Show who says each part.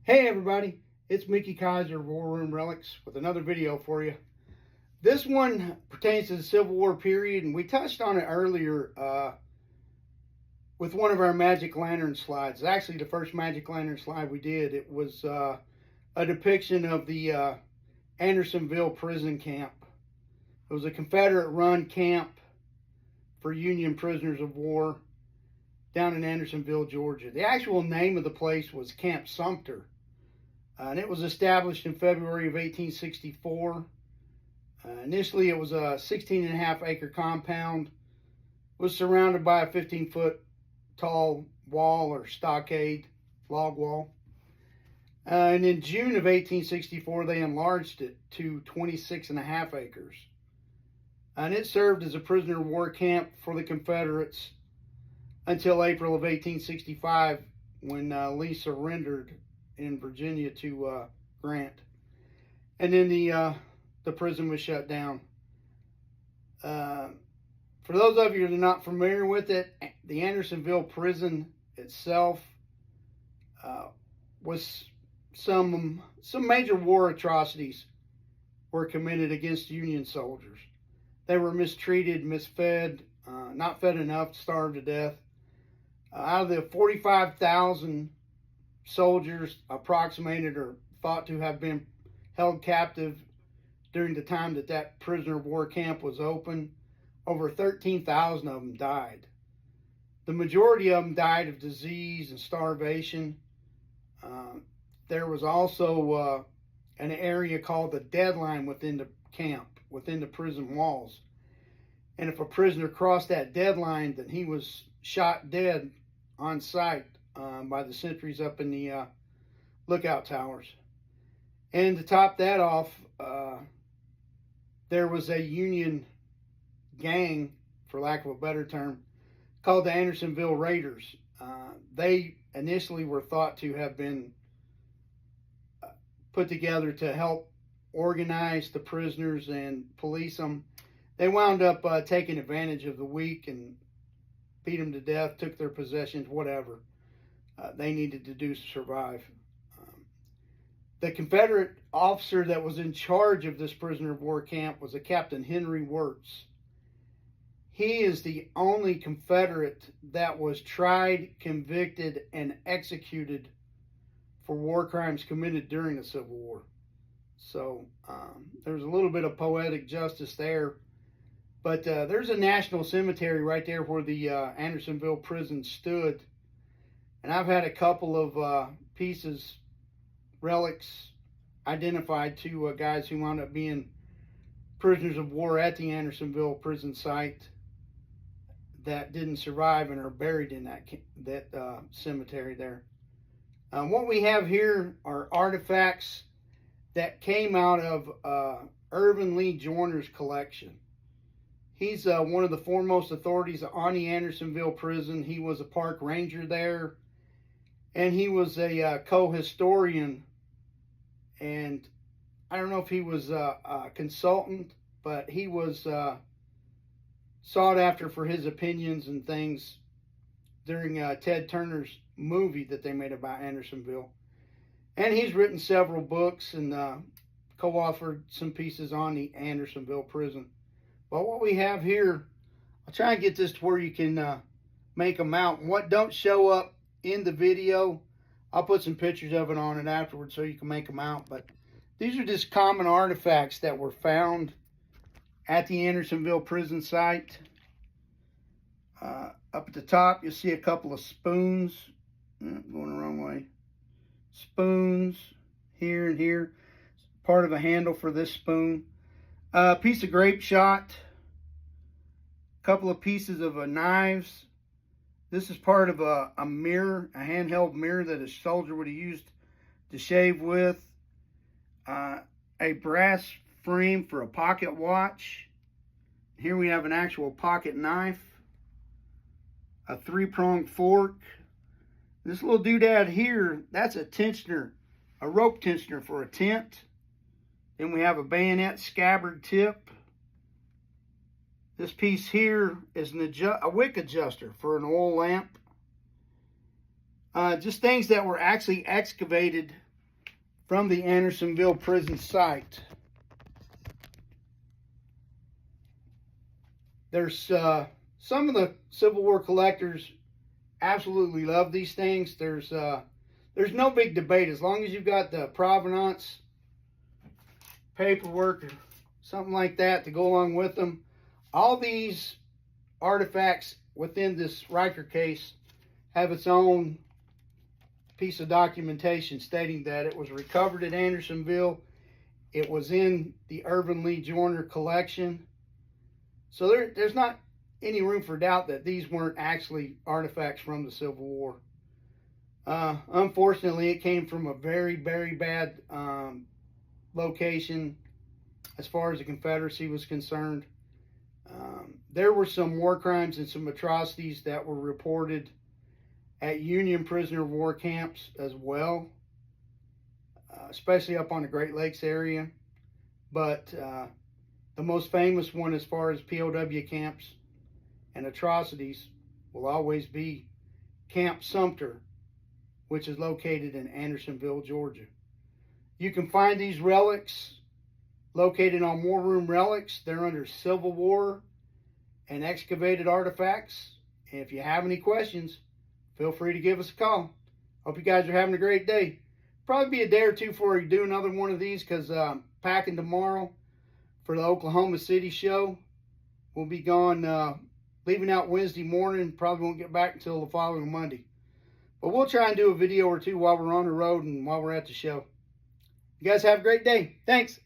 Speaker 1: Hey everybody, it's Mickey Kaiser of War Room Relics with another video for you. This one pertains to the Civil War period, and we touched on it earlier with one of our Magic Lantern slides. Actually, the first Magic Lantern slide we did, it was a depiction of the Andersonville prison camp. It was a Confederate-run camp for Union prisoners of war down in Andersonville, Georgia. The actual name of the place was Camp Sumter. And it was established in February of 1864. Initially, it was a 16.5-acre compound. It was surrounded by a 15-foot tall wall or stockade, log wall. And in June of 1864, they enlarged it to 26.5 acres. And it served as a prisoner of war camp for the Confederates until April of 1865, when Lee surrendered in Virginia to Grant, and then the prison was shut down. For those of you that are not familiar with it, the Andersonville prison itself was some major war atrocities were committed against Union soldiers. They were mistreated, misfed, not fed enough, starved to death. Out of the 45,000 soldiers approximated or thought to have been held captive during the time that prisoner of war camp was open, over 13,000 of them died. The majority of them died of disease and starvation. There was also an area called the deadline within the camp, within the prison walls. And if a prisoner crossed that deadline, then he was shot dead on sight by the sentries up in the lookout towers. And to top that off, there was a Union gang, for lack of a better term, called the Andersonville Raiders. They initially were thought to have been put together to help organize the prisoners and police them. They wound up taking advantage of the weak and beat them to death, took their possessions, whatever they needed to do to survive. The Confederate officer that was in charge of this prisoner of war camp was a Captain Henry Wirtz. He is the only Confederate that was tried, convicted, and executed for war crimes committed during the Civil War. So there's a little bit of poetic justice there. But there's a national cemetery right there where the Andersonville prison stood. And I've had a couple of pieces, relics, identified to guys who wound up being prisoners of war at the Andersonville prison site that didn't survive and are buried in that cemetery there. What we have here are artifacts that came out of Irvin Lee Joyner's collection. He's one of the foremost authorities on the Andersonville prison. He was a park ranger there, and he was a co-historian. And I don't know if he was a consultant, but he was sought after for his opinions and things during Ted Turner's movie that they made about Andersonville. And he's written several books and co-authored some pieces on the Andersonville prison. But what we have here, I'll try and get this to where you can make them out. And what don't show up in the video, I'll put some pictures of it on it afterwards so you can make them out. But these are just common artifacts that were found at the Andersonville prison site. Up at the top, you'll see a couple of spoons. Going the wrong way. Spoons here and here. Part of a handle for this spoon. A piece of grape shot. A couple of pieces of knives. This is part of a mirror, a handheld mirror that a soldier would have used to shave with. A brass frame for a pocket watch. Here we have an actual pocket knife. A 3-pronged fork. This little doodad here, that's a tensioner, a rope tensioner for a tent. Then we have a bayonet scabbard tip. This piece here is a wick adjuster for an oil lamp. Just things that were actually excavated from the Andersonville prison site. There's some of the Civil War collectors absolutely love these things. There's no big debate as long as you've got the provenance paperwork or something like that to go along with them. All these artifacts within this Riker case have its own piece of documentation stating that it was recovered at Andersonville. It was in the Irvin Lee Joyner collection. So there's not any room for doubt that these weren't actually artifacts from the Civil War. Unfortunately, it came from a very, very bad location as far as the Confederacy was concerned. There were some war crimes and some atrocities that were reported at Union prisoner of war camps as well, especially up on the Great Lakes area. But the most famous one as far as POW camps and atrocities will always be Camp Sumter, which is located in Andersonville, Georgia. You can find these relics located on War Room Relics. They're under Civil War and excavated artifacts. And if you have any questions, feel free to give us a call. Hope you guys are having a great day. Probably be a day or two before we do another one of these because I'm packing tomorrow for the Oklahoma City show. We'll be gone, leaving out Wednesday morning. Probably won't get back until the following Monday. But we'll try and do a video or two while we're on the road and while we're at the show. You guys have a great day. Thanks.